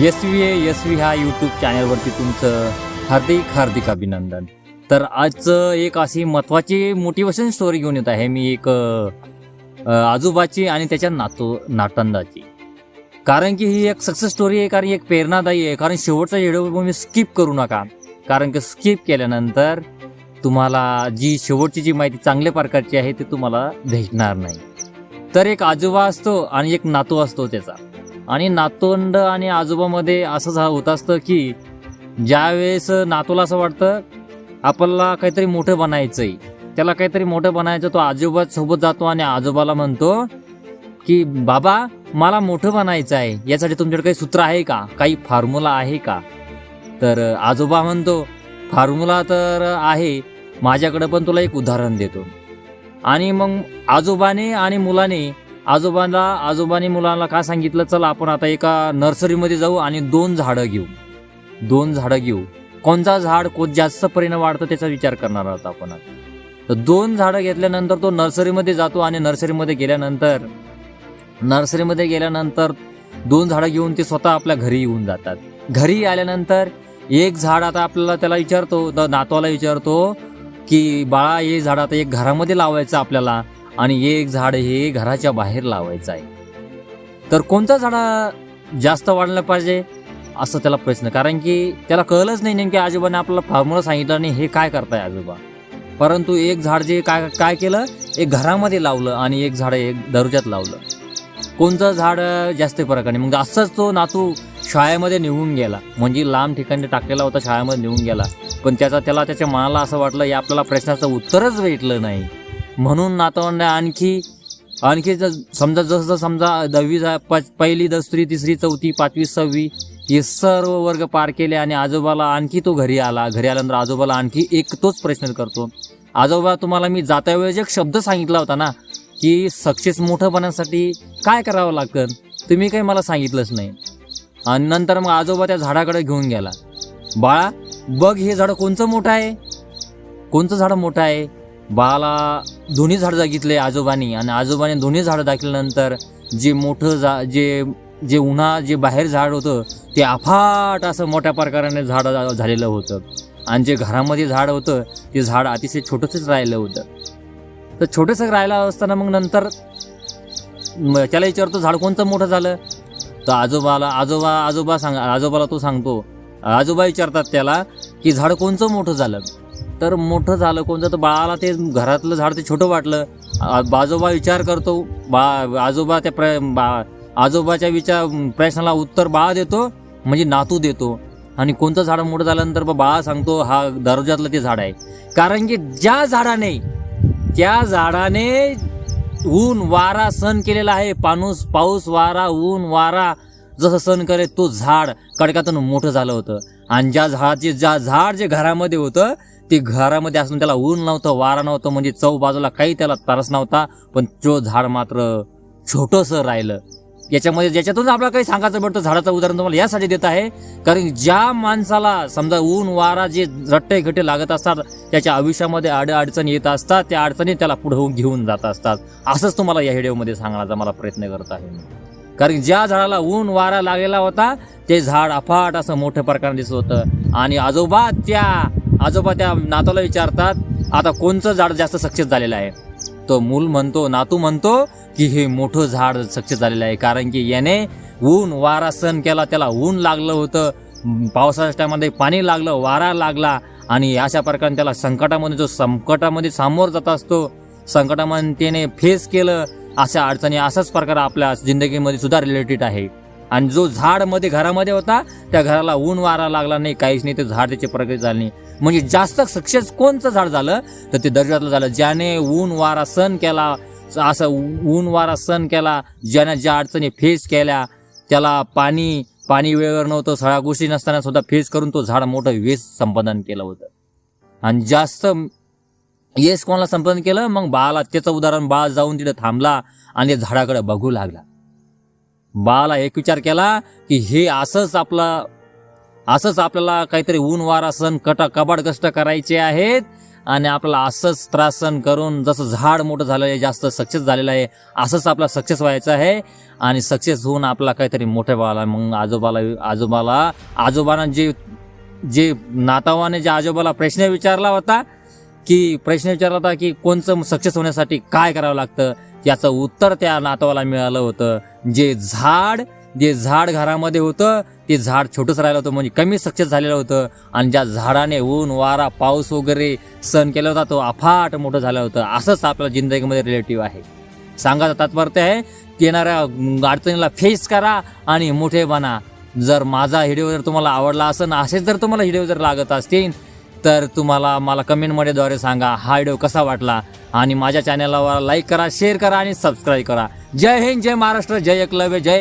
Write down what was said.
S V ह्या YouTube चॅनलवरती तुमचं हार्दिक अभिनंदन. तर आजचं एक अशी महत्त्वाची मोटिवेशन स्टोरी घेऊन येत आहे मी, एक आजोबाची आणि त्याच्या नातवंडाची. कारण की ही एक सक्सेस स्टोरी आहे, कारण एक प्रेरणादायी आहे. कारण शेवटचा व्हिडिओ तुम्ही स्किप करू नका, कारण की स्किप केल्यानंतर तुम्हाला जी शेवटची जी माहिती चांगल्या प्रकारची आहे ती तुम्हाला भेटणार नाही. तर एक आजोबा असतो आणि एक नातू असतो त्याचा, आणि नातवंड आणि आजोबामध्ये असं होत असतं की ज्यावेळेस नातूला असं वाटतं आपल्याला काहीतरी मोठं बनायचंय, त्याला काहीतरी मोठं बनायचं, तो आजोबासोबत जातो आणि आजोबाला म्हणतो की बाबा मला मोठं बनायचं आहे, यासाठी तुमच्याकडे काही सूत्र आहे का, काही फॉर्म्युला आहे का? तर आजोबा म्हणतो फॉर्म्युला तर आहे माझ्याकडे, पण तुला एक उदाहरण देतो. आणि मग आजोबाने मुलाला काय सांगितलं, चला आपण आता एका नर्सरीमध्ये जाऊ आणि दोन झाडं घेऊ. कोणता झाड जास्त परिणाम वाढतं त्याचा विचार करणार आहोत आपण. तर दोन झाडं घेतल्यानंतर तो नर्सरीमध्ये जातो आणि नर्सरीमध्ये गेल्यानंतर दोन झाडं घेऊन ते स्वतः आपल्या घरी येऊन जातात. घरी आल्यानंतर एक झाड आता त्याला विचारतो, नातवाला विचारतो की बाळा हे झाड आता एक घरामध्ये लावायचं आपल्याला आणि एक झाड हे घराच्या बाहेर लावायचं आहे, तर कोणतं झाड जास्त वाढलं पाहिजे असं त्याला प्रश्न. कारण की त्याला कळलंच नाही नेमकी आजोबाने आपल्याला फॉर्म्युला सांगितलं नाही, हे काय करताय आजोबा. परंतु एक झाड जे काय केलं, एक घरामध्ये लावलं आणि एक झाड एक दरवाजात लावलं. कोणतं झाड जास्त फरकाने. मग असंच तो नातू शाळेमध्ये निघून गेला, म्हणजे लांब ठिकाणी टाकलेला होता, शाळेमध्ये निघून गेला. पण त्याला त्याच्या मनाला असं वाटलं या आपल्याला प्रश्नाचं उत्तरच भेटलं नाही, म्हणून नातवंड आणखी समजा जसं 10वी पहिली, दुसरी, तिसरी, चौथी, 5वी, 6वी हे सर्व वर्ग पार केले आणि आजोबाला आणखी तो घरी आल्यानंतर आजोबाला आणखी एक तोच प्रश्न करतो, आजोबा तुम्हाला मी जातावेळेस एक शब्द सांगितला होता ना की सक्सेस मोठं बनण्यासाठी काय करावं लागतं, तुम्ही काही मला सांगितलंच नाही. आणि नंतर मग आजोबा त्या झाडाकडे घेऊन गेला, बाळा बघ हे झाड कोणचं मोठं आहे. बाळाला दोन्ही झाड दाखितले आजोबाने, आणि आजोबाने दोन्ही झाडं दाखल्यानंतर जे मोठं जे बाहेर झाड होतं ते अफाट असं मोठ्या प्रकाराने झाड झालेलं होतं, आणि जे घरामध्ये झाड होतं ते झाड अतिशय छोटंसंच राहिलं होतं. तर छोटंसं राहिलं असताना मग नंतर त्याला विचारतो झाड कोणतं मोठं झालं. तर आजोबाला तो सांगतो, आजोबा विचारतात त्याला की झाड कोणचं मोठं झालं. तर मोठं झालं कोणतं, तर बाळाला ते घरातलं झाड ते छोटं वाटलं. आजोबा विचार करतो, आजोबाच्या प्रश्नाला उत्तर बाळा देतो, म्हणजे नातू देतो. आणि कोणतं झाड मोठं झाल्यानंतर बाळा सांगतो हा दरवाजातलं ते झाड आहे. कारण की त्या झाडाने ऊन वारा सहन केलेला आहे, पाऊस वारा ऊन वारा जसं सहन करे तो झाड कडकातून मोठं झालं होतं. आणि ज्या झाड जे घरामध्ये होतं ते घरामध्ये असून त्याला ऊन नव्हतं, वारा नव्हतं, म्हणजे बाजूला काही त्याला त्रास नव्हता, पण तो झाड मात्र छोटंसं राहिलं. ज्याच्यातून आपल्याला काही सांगायचं पडतं, झाडाचं उदाहरण तुम्हाला यासाठी देत आहे कारण ज्या माणसाला समजा ऊन वारा जे रट्टे घट्टे लागत असतात, त्याच्या आयुष्यामध्ये अडचणी येत असतात, त्या अडचणी त्याला पुढे घेऊन जात असतात. असंच तुम्हाला या व्हिडिओमध्ये सांगण्याचा मला प्रयत्न करत आहे. कारण ज्या झाडाला ऊन वारा लागलेला होता ते झाड अफाट असं मोठ्या प्रकारे दिसत होतं. आणि आजोबा त्या नातूला विचारतात आता कोणचं झाड जास्त सक्सेस झालेलं आहे. तो नातू म्हणतो की हे मोठं झाड सक्सेस झालेलं आहे, कारण की याने ऊन वारा सहन केला, त्याला ऊन लागलं होतं, पावसाच्या टायमामध्ये पाणी लागलं, वारा लागला, आणि अशा प्रकारे त्याला संकटामध्ये सामोरं जात असतो, संकटामध्ये त्याने फेस केलं. अशा अडचणी असाच प्रकार आपल्या जिंदगीमध्ये सुद्धा रिलेटेड आहे. आणि जो झाड घरामध्ये होता त्या घराला ऊन वारा लागला नाही, काहीच नाही, ते झाड त्याची प्रगती झाली नाही. म्हणजे जास्त सक्सेस कोणचं झाड झालं तर ते दर्जातलं झालं ज्याने ऊन वारा सहन केला, ज्याने ज्या अडचणी फेस केल्या, त्याला पाणी वेळेवर नव्हतं, सगळ्या गोष्टी नसताना सुद्धा फेस करून तो झाड मोठं यश संपादन केलं होतं. आणि जास्त यश कोणाला संपादन केलं, मग बाळाला. त्याचं उदाहरण, बाळ जाऊन तिथे थांबला आणि झाडाकडे बघू लागला. बाळाला एक विचार केला की हे असंच आपल्याला काहीतरी ऊन वारा सण कबाड कष्ट करायचे आहेत, आणि आपल्याला असंच त्रास सहन करून जसं झाड मोठं झालं आहे, जास्त सक्सेस झालेलं आहे, असंच आपला सक्सेस व्हायचं आहे. आणि सक्सेस होऊन आपला काहीतरी मोठं व्हायला, मग आजोबांना जे नातावाने जे आजोबाला प्रश्न विचारला होता की कोणचं सक्सेस होण्यासाठी काय करावं लागतं, याचं उत्तर त्या नातवाला मिळालं होतं. जे झाड घरामध्ये होतं ते झाड छोटंच राहिलं होतं, म्हणजे कमी सक्सेस झालेलं होतं. आणि ज्या झाडाने ऊन वारा पाऊस वगैरे सहन केला होता तो अफाट मोठं झालं होतं. असंच आपल्या जिंदगीमध्ये रिलेटिव्ह आहे. सांगायचं तात्पर्य आहे की येणाऱ्या अडचणीला फेस करा आणि मोठे बना. जर माझा व्हिडिओ जर तुम्हाला आवडला असेल, असेच जर तुम्हाला व्हिडिओ जर लागत असतील तर मला कमेंटमध्ये द्वारे सांगा हा व्हिडिओ कसा वाटला. आणि माझ्या चॅनलला लाईक करा, शेअर करा आणि सबस्क्राईब करा. जय हिंद, जय महाराष्ट्र, जय एकलव्य, जय